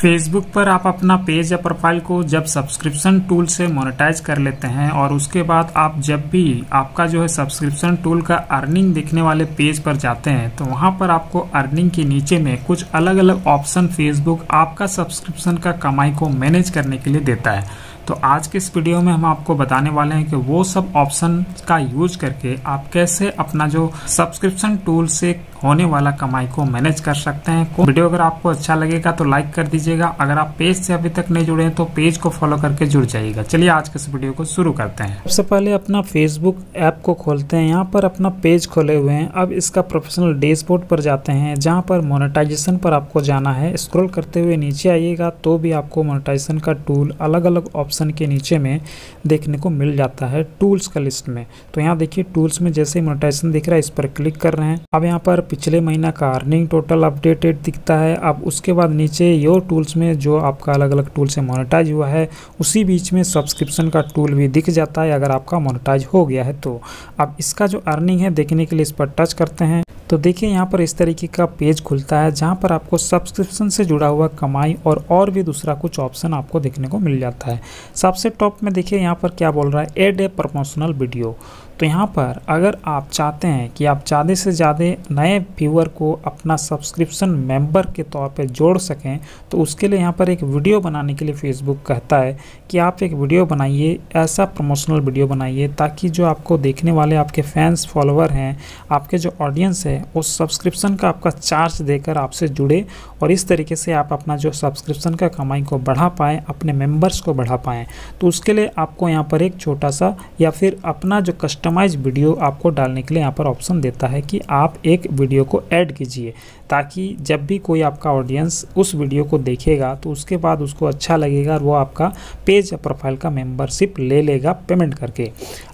Facebook पर आप अपना पेज या प्रोफाइल को जब सब्सक्रिप्शन टूल से मोनेटाइज कर लेते हैं और उसके बाद आप जब भी आपका जो है सब्सक्रिप्शन टूल का अर्निंग दिखने वाले पेज पर जाते हैं तो वहां पर आपको अर्निंग के नीचे में कुछ अलग अलग ऑप्शन फेसबुक आपका सब्सक्रिप्शन का कमाई को मैनेज करने के लिए देता है। तो आज के इस वीडियो में हम आपको बताने वाले हैं कि वो सब ऑप्शन का यूज करके आप कैसे अपना जो सब्सक्रिप्शन टूल से होने वाला कमाई को मैनेज कर सकते हैं। वीडियो अगर आपको अच्छा लगेगा तो लाइक कर दीजिएगा। अगर आप पेज से अभी तक नहीं जुड़े हैं तो पेज को फॉलो करके जुड़ जाइएगा। चलिए आज के इस वीडियो को शुरू करते हैं। सबसे पहले अपना फेसबुक ऐप को खोलते हैं। यहाँ पर अपना पेज खोले हुए हैं। अब इसका प्रोफेशनल डैशबोर्ड पर जाते हैं जहाँ पर मोनेटाइजेशन पर आपको जाना है। स्क्रॉल करते हुए नीचे आइएगा तो भी आपको मोनेटाइजेशन का टूल अलग अलग ऑप्शन के नीचे में देखने को मिल जाता है टूल्स का लिस्ट में। तो यहाँ देखिए टूल्स में जैसे ही मोनेटाइजेशन दिख रहा है इस पर क्लिक कर रहे हैं। अब यहाँ पर पिछले महीना का अर्निंग टोटल अपडेटेड दिखता है। अब उसके बाद नीचे योर टूल्स में जो आपका अलग अलग टूल से मोनेटाइज हुआ है उसी बीच में सब्सक्रिप्शन का टूल भी दिख जाता है अगर आपका मोनेटाइज हो गया है तो। अब इसका जो अर्निंग है देखने के लिए इस पर टच करते हैं तो देखिए यहाँ पर इस तरीके का पेज खुलता है जहाँ पर आपको सब्सक्रिप्शन से जुड़ा हुआ कमाई और भी दूसरा कुछ ऑप्शन आपको देखने को मिल जाता है। सबसे टॉप में देखिए यहाँ पर क्या बोल रहा है, ऐड ए प्रमोशनल वीडियो। तो यहाँ पर अगर आप चाहते हैं कि आप ज़्यादा से ज़्यादा नए व्यूअर को अपना सब्सक्रिप्शन मेंबर के तौर पे जोड़ सकें तो उसके लिए यहाँ पर एक वीडियो बनाने के लिए फेसबुक कहता है कि आप एक वीडियो बनाइए, ऐसा प्रमोशनल वीडियो बनाइए ताकि जो आपको देखने वाले आपके फैंस फॉलोअर हैं, आपके जो ऑडियंस है उस सब्सक्रिप्शन का आपका चार्ज देकर आपसे जुड़े और इस तरीके से आप अपना जो सब्सक्रिप्शन का कमाई को बढ़ा पाएँ, अपने मेम्बर्स को बढ़ा पाएँ। तो उसके लिए आपको यहाँ पर एक छोटा सा या फिर अपना जो कस्टमाइज वीडियो आपको डालने के लिए यहाँ पर ऑप्शन देता है कि आप एक वीडियो को ऐड कीजिए ताकि जब भी कोई आपका ऑडियंस उस वीडियो को देखेगा तो उसके बाद उसको अच्छा लगेगा और वो आपका पेज या प्रोफाइल का मेंबरशिप ले लेगा पेमेंट करके।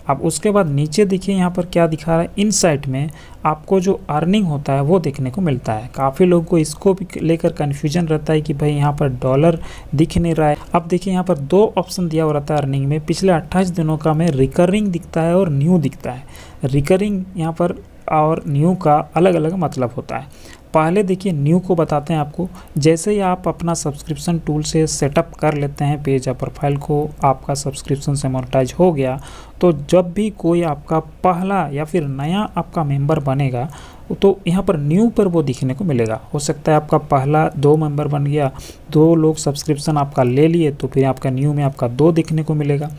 अब उसके बाद नीचे देखिए यहाँ पर क्या दिखा रहा है, इनसाइट में आपको जो अर्निंग होता है वो देखने को मिलता है। काफ़ी लोगों को इसको भी लेकर कन्फ्यूजन रहता है कि भाई यहाँ पर डॉलर दिख नहीं रहा है। अब देखिए यहाँ पर दो ऑप्शन दिया हुआ रहता है अर्निंग में। पिछले 28 दिनों का में रिकरिंग दिखता है और न्यू दिखता है। रिकरिंग यहाँ पर और न्यू का अलग अलग मतलब होता है। पहले देखिए न्यू को बताते हैं आपको। जैसे ही आप अपना सब्सक्रिप्शन टूल से सेटअप कर लेते हैं पेज या प्रोफाइल को, आपका सब्सक्रिप्शन से मोनेटाइज हो गया तो जब भी कोई आपका पहला या फिर नया आपका मेंबर बनेगा तो यहाँ पर न्यू पर वो दिखने को मिलेगा। हो सकता है आपका पहला 2 मेंबर बन गया, 2 लोग सब्सक्रिप्शन आपका ले लिए तो फिर आपका न्यू में आपका 2 दिखने को मिलेगा।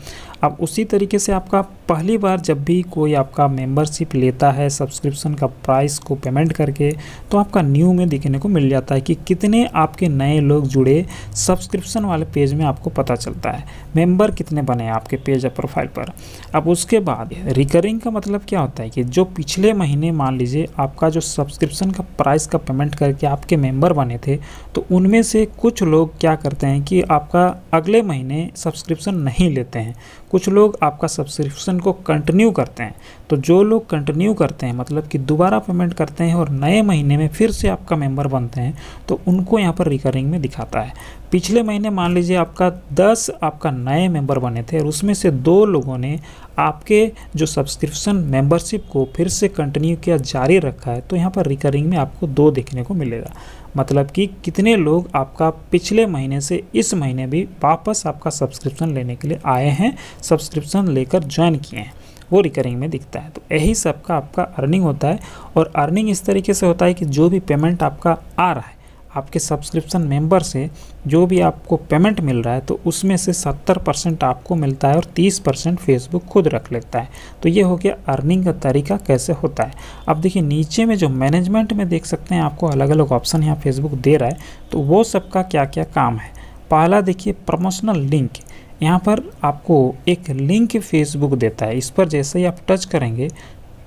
अब उसी तरीके से आपका पहली बार जब भी कोई आपका मेंबरशिप लेता है सब्सक्रिप्शन का प्राइस को पेमेंट करके तो आपका न्यू में दिखने को मिल जाता है कि कितने आपके नए लोग जुड़े। सब्सक्रिप्शन वाले पेज में आपको पता चलता है मेंबर कितने बने आपके पेज या प्रोफाइल पर। अब उसके बाद रिकरिंग का मतलब क्या होता है कि जो पिछले महीने मान लीजिए आपका जो सब्सक्रिप्शन का प्राइस का पेमेंट करके आपके मेंबर बने थे तो उनमें से कुछ लोग क्या करते हैं कि आपका अगले महीने सब्सक्रिप्शन नहीं लेते हैं, कुछ लोग आपका सब्सक्रिप्शन को कंटिन्यू करते हैं। तो जो लोग कंटिन्यू करते हैं मतलब कि दोबारा पेमेंट करते हैं और नए महीने में फिर से आपका मेंबर बनते हैं तो उनको यहाँ पर रिकरिंग में दिखाता है। पिछले महीने मान लीजिए आपका 10 आपका नए मेंबर बने थे और उसमें से 2 लोगों ने आपके जो सब्सक्रिप्शन मेंबरशिप को फिर से कंटिन्यू किया, जारी रखा है तो यहाँ पर रिकरिंग में आपको 2 देखने को मिलेगा। मतलब कि कितने लोग आपका पिछले महीने से इस महीने भी वापस आपका सब्सक्रिप्शन लेने के लिए आए हैं, सब्सक्रिप्शन लेकर ज्वाइन किए हैं, वो रिकरिंग में दिखता है। तो यही सब का आपका अर्निंग होता है। और अर्निंग इस तरीके से होता है कि जो भी पेमेंट आपका आ रहा है आपके सब्सक्रिप्शन मेंबर से, जो भी आपको पेमेंट मिल रहा है तो उसमें से 70% आपको मिलता है और 30% फेसबुक खुद रख लेता है। तो ये हो गया अर्निंग का तरीका कैसे होता है। अब देखिए नीचे में जो मैनेजमेंट में देख सकते हैं आपको अलग अलग ऑप्शन यहाँ फेसबुक दे रहा है तो वो सबका क्या क्या काम है। पहला देखिए प्रमोशनल लिंक। यहाँ पर आपको एक लिंक फेसबुक देता है। इस पर जैसे ही आप टच करेंगे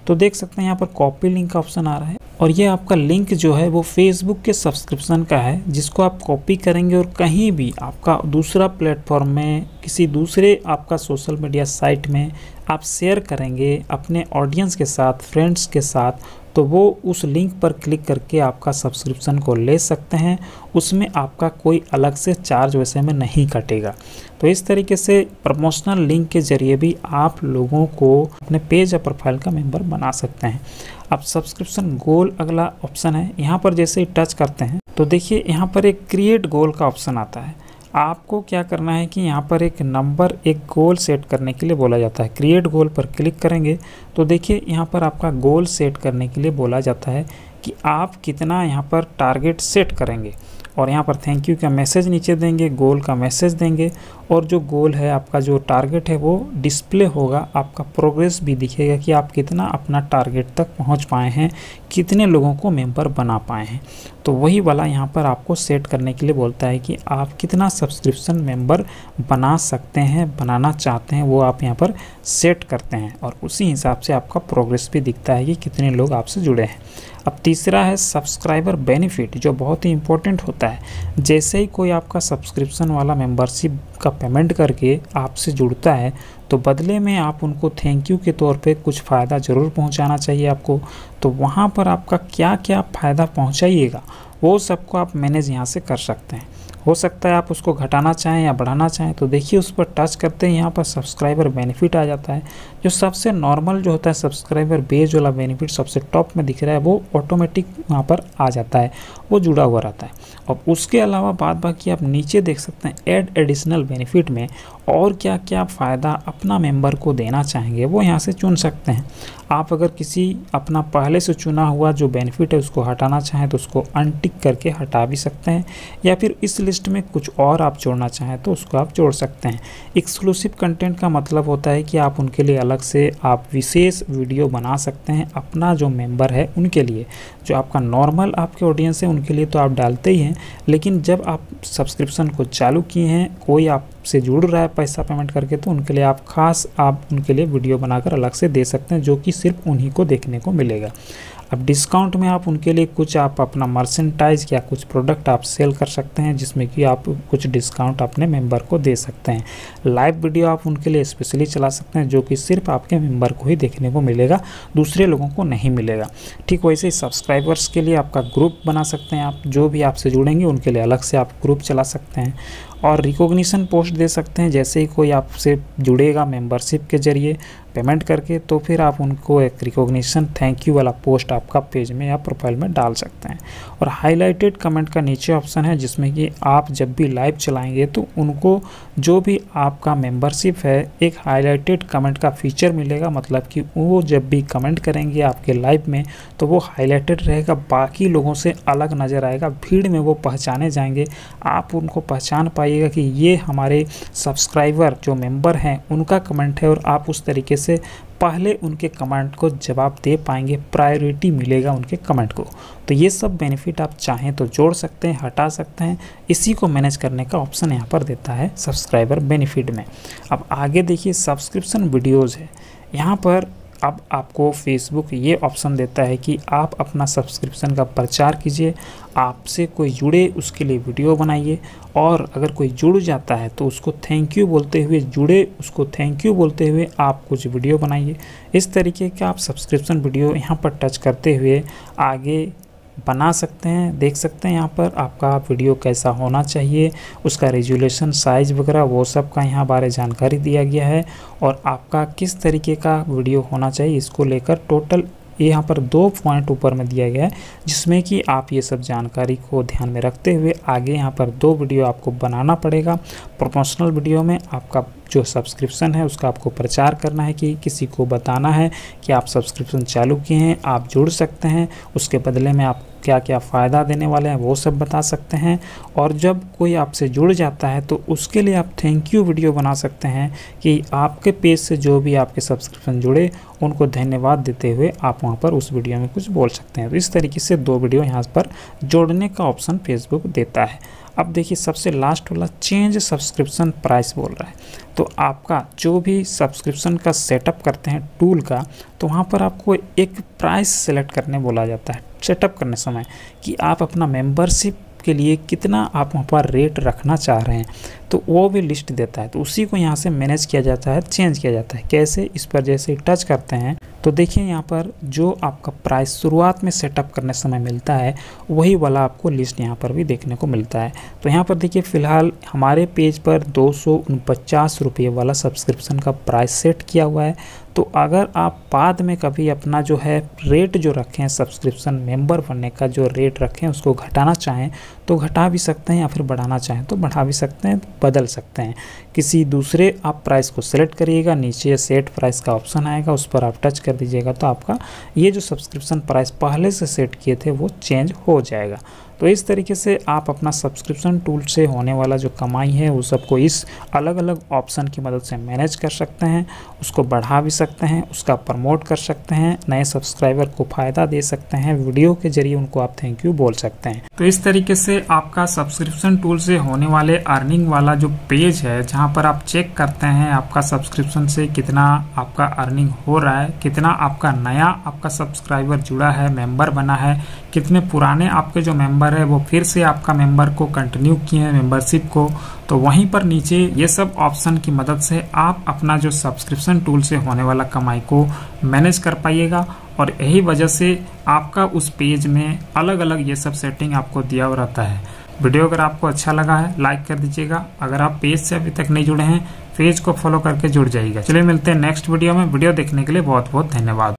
तो देख सकते हैं यहाँ पर कॉपी लिंक का ऑप्शन आ रहा है और ये आपका लिंक जो है वो फेसबुक के सब्सक्रिप्शन का है जिसको आप कॉपी करेंगे और कहीं भी आपका दूसरा प्लेटफॉर्म में किसी दूसरे आपका सोशल मीडिया साइट में आप शेयर करेंगे अपने ऑडियंस के साथ, फ्रेंड्स के साथ, तो वो उस लिंक पर क्लिक करके आपका सब्सक्रिप्शन को ले सकते हैं। उसमें आपका कोई अलग से चार्ज वैसे में नहीं कटेगा। तो इस तरीके से प्रमोशनल लिंक के जरिए भी आप लोगों को अपने पेज या प्रोफाइल का मेंबर बना सकते हैं। अब सब्सक्रिप्शन गोल अगला ऑप्शन है। यहाँ पर जैसे ही टच करते हैं तो देखिए यहाँ पर एक क्रिएट गोल का ऑप्शन आता है। आपको क्या करना है कि यहाँ पर एक नंबर, एक गोल सेट करने के लिए बोला जाता है। क्रिएट गोल पर क्लिक करेंगे तो देखिए यहाँ पर आपका गोल सेट करने के लिए बोला जाता है कि आप कितना यहाँ पर टारगेट सेट करेंगे, और यहाँ पर थैंक यू का मैसेज नीचे देंगे, गोल का मैसेज देंगे, और जो गोल है आपका, जो टारगेट है वो डिस्प्ले होगा, आपका प्रोग्रेस भी दिखेगा कि आप कितना अपना टारगेट तक पहुँच पाए हैं, कितने लोगों को मेंबर बना पाए हैं। तो वही वाला यहाँ पर आपको सेट करने के लिए बोलता है कि आप कितना सब्सक्रिप्शन मेंबर बना सकते हैं, बनाना चाहते हैं, वो आप यहाँ पर सेट करते हैं, और उसी हिसाब से आपका प्रोग्रेस भी दिखता है कि कितने लोग आपसे जुड़े हैं। अब तीसरा है सब्सक्राइबर बेनिफिट, जो बहुत ही इंपॉर्टेंट होता है। जैसे ही कोई आपका सब्सक्रिप्शन वाला मेंबरशिप का पेमेंट करके आपसे जुड़ता है तो बदले में आप उनको थैंक यू के तौर पे कुछ फ़ायदा ज़रूर पहुंचाना चाहिए आपको। तो वहां पर आपका क्या क्या फ़ायदा पहुंचाइएगा वो सबको आप मैनेज यहाँ से कर सकते हैं। हो सकता है आप उसको घटाना चाहें या बढ़ाना चाहें। तो देखिए उस पर टच करते ही यहाँ पर सब्सक्राइबर बेनिफिट आ जाता है। जो सबसे नॉर्मल जो होता है सब्सक्राइबर बेस वाला बेनिफिट सबसे टॉप में दिख रहा है, वो ऑटोमेटिक वहाँ पर आ जाता है, वो जुड़ा हुआ रहता है। और उसके अलावा बाद बाकी आप नीचे देख सकते हैं ऐड एडिशनल बेनिफिट में और क्या क्या फ़ायदा अपना मेंबर को देना चाहेंगे वो यहाँ से चुन सकते हैं। आप अगर किसी अपना पहले से चुना हुआ जो बेनिफिट है उसको हटाना चाहें तो उसको अनटिक करके हटा भी सकते हैं, या फिर इस लिस्ट में कुछ और आप जोड़ना चाहें तो उसको आप जोड़ सकते हैं। एक्सक्लूसिव कंटेंट का मतलब होता है कि आप उनके लिए अलग से आप विशेष वीडियो बना सकते हैं अपना जो मेंबर है उनके लिए। जो आपका नॉर्मल आपके ऑडियंस है उनके लिए तो आप डालते ही हैं, लेकिन जब आप सब्सक्रिप्शन को चालू किए हैं, कोई आपसे जुड़ रहा है पैसा पेमेंट करके, तो उनके लिए आप खास आप उनके लिए वीडियो बनाकर अलग से दे सकते हैं, जो कि सिर्फ उन्हीं को देखने को मिलेगा। अब डिस्काउंट में आप उनके लिए कुछ आप अपना मर्चेंटाइज या कुछ प्रोडक्ट आप सेल कर सकते हैं, जिसमें कि आप कुछ डिस्काउंट अपने मेंबर को दे सकते हैं। लाइव वीडियो आप उनके लिए स्पेशली चला सकते हैं, जो कि सिर्फ आपके मेंबर को ही देखने को मिलेगा, दूसरे लोगों को नहीं मिलेगा। ठीक वैसे ही सब्सक्राइबर्स के लिए आपका ग्रुप बना सकते हैं आप, जो भी आपसे जुड़ेंगे उनके लिए अलग से आप ग्रुप चला सकते हैं। और रिकॉग्निशन पोस्ट दे सकते हैं, जैसे ही कोई आपसे जुड़ेगा मेंबरशिप के जरिए पेमेंट करके, तो फिर आप उनको एक रिकॉग्निशन थैंक यू वाला पोस्ट आपका पेज में या प्रोफाइल में डाल सकते हैं। और हाईलाइटेड कमेंट का नीचे ऑप्शन है, जिसमें कि आप जब भी लाइव चलाएंगे तो उनको जो भी आपका मेंबरशिप है एक हाईलाइटेड कमेंट का फीचर मिलेगा। मतलब कि वो जब भी कमेंट करेंगे आपके लाइव में तो वो हाईलाइटेड रहेगा, बाकी लोगों से अलग नज़र आएगा, भीड़ में वो पहचाने जाएंगे, आप उनको पहचान पाइएगा कि ये हमारे सब्सक्राइबर जो मेंबर हैं उनका कमेंट है, और आप उस तरीके से पहले उनके कमेंट को जवाब दे पाएंगे, प्रायोरिटी मिलेगा उनके कमेंट को। तो ये सब बेनिफिट आप चाहें तो जोड़ सकते हैं, हटा सकते हैं। इसी को मैनेज करने का ऑप्शन यहाँ पर देता है सब्सक्राइबर बेनिफिट में। अब आगे देखिए सब्सक्रिप्शन वीडियोज़ है। यहाँ पर अब आपको फेसबुक ये ऑप्शन देता है कि आप अपना सब्सक्रिप्शन का प्रचार कीजिए, आपसे कोई जुड़े उसके लिए वीडियो बनाइए, और अगर कोई जुड़ जाता है तो उसको थैंक यू बोलते हुए, जुड़े उसको थैंक यू बोलते हुए आप कुछ वीडियो बनाइए। इस तरीके का आप सब्सक्रिप्शन वीडियो यहाँ पर टच करते हुए आगे बना सकते हैं। देख सकते हैं यहाँ पर आपका वीडियो कैसा होना चाहिए, उसका रेजोल्यूशन, साइज़ वगैरह वो सब का यहाँ बारे जानकारी दिया गया है, और आपका किस तरीके का वीडियो होना चाहिए इसको लेकर टोटल ये यहाँ पर 2 पॉइंट ऊपर में दिया गया है, जिसमें कि आप ये सब जानकारी को ध्यान में रखते हुए आगे यहाँ पर 2 वीडियो आपको बनाना पड़ेगा। प्रमोशनल वीडियो में आपका जो सब्सक्रिप्शन है उसका आपको प्रचार करना है, कि किसी को बताना है कि आप सब्सक्रिप्शन चालू किए हैं, आप जुड़ सकते हैं, उसके बदले में आप क्या क्या फ़ायदा देने वाले हैं वो सब बता सकते हैं। और जब कोई आपसे जुड़ जाता है तो उसके लिए आप थैंक यू वीडियो बना सकते हैं, कि आपके पेज से जो भी आपके सब्सक्रिप्शन जुड़े उनको धन्यवाद देते हुए आप वहाँ पर उस वीडियो में कुछ बोल सकते हैं। तो इस तरीके से 2 वीडियो यहाँ पर जोड़ने का ऑप्शन फेसबुक देता है। अब देखिए सबसे लास्ट वाला चेंज सब्सक्रिप्शन प्राइस बोल रहा है। तो आपका जो भी सब्सक्रिप्शन का सेटअप करते हैं टूल का, तो वहाँ पर आपको एक प्राइस सेलेक्ट करने बोला जाता है सेटअप करने समय, कि आप अपना मेंबरशिप के लिए कितना आप वहाँ पर रेट रखना चाह रहे हैं, तो वो भी लिस्ट देता है। तो उसी को यहाँ से मैनेज किया जाता है, चेंज किया जाता है। कैसे, इस पर जैसे ही टच करते हैं तो देखिए यहाँ पर जो आपका प्राइस शुरुआत में सेटअप करने समय मिलता है वही वाला आपको लिस्ट यहाँ पर भी देखने को मिलता है। तो यहाँ पर देखिए फ़िलहाल हमारे पेज पर 249 रुपये वाला सब्सक्रिप्शन का प्राइस सेट किया हुआ है। तो अगर आप बाद में कभी अपना जो है रेट जो रखें हैं सब्सक्रिप्शन मेंबर बनने का जो रेट रखें उसको घटाना चाहें तो घटा भी सकते हैं, या फिर बढ़ाना चाहें तो बढ़ा भी सकते हैं, बदल सकते हैं। किसी दूसरे आप प्राइस को सेलेक्ट करिएगा, नीचे सेट प्राइस का ऑप्शन आएगा, उस पर आप टच कर दीजिएगा तो आपका ये जो सब्सक्रिप्शन प्राइस पहले से सेट किए थे वो चेंज हो जाएगा। तो इस तरीके से आप अपना सब्सक्रिप्शन टूल से होने वाला जो कमाई है वो सबको इस अलग अलग ऑप्शन की मदद से मैनेज कर सकते हैं, उसको बढ़ा भी सकते हैं, उसका प्रमोट कर सकते हैं, नए सब्सक्राइबर को फ़ायदा दे सकते हैं, वीडियो के जरिए उनको आप थैंक यू बोल सकते हैं। तो इस तरीके से आपका सब्सक्रिप्शन टूल से होने वाले अर्निंग वाला जो पेज है जहाँ पर आप चेक करते हैं आपका सब्सक्रिप्शन से कितना आपका अर्निंग हो रहा है, कितना आपका नया आपका सब्सक्राइबर जुड़ा है, मेंबर बना है, कितने पुराने आपके जो मेंबर है वो फिर से आपका मेंबर को कंटिन्यू किए हैं मेंबरशिप को, तो वहीं पर नीचे ये सब ऑप्शन की मदद से आप अपना जो सब्सक्रिप्शन टूल से होने वाला कमाई को मैनेज कर पाइएगा। और यही वजह से आपका उस पेज में अलग अलग ये सब सेटिंग आपको दिया हुआ रहता है। वीडियो अगर आपको अच्छा लगा है लाइक कर दीजिएगा, अगर आप पेज से अभी तक नहीं जुड़े हैं पेज को फॉलो करके जुड़ जाइएगा। चलिए मिलते हैं नेक्स्ट वीडियो में। वीडियो देखने के लिए बहुत बहुत धन्यवाद।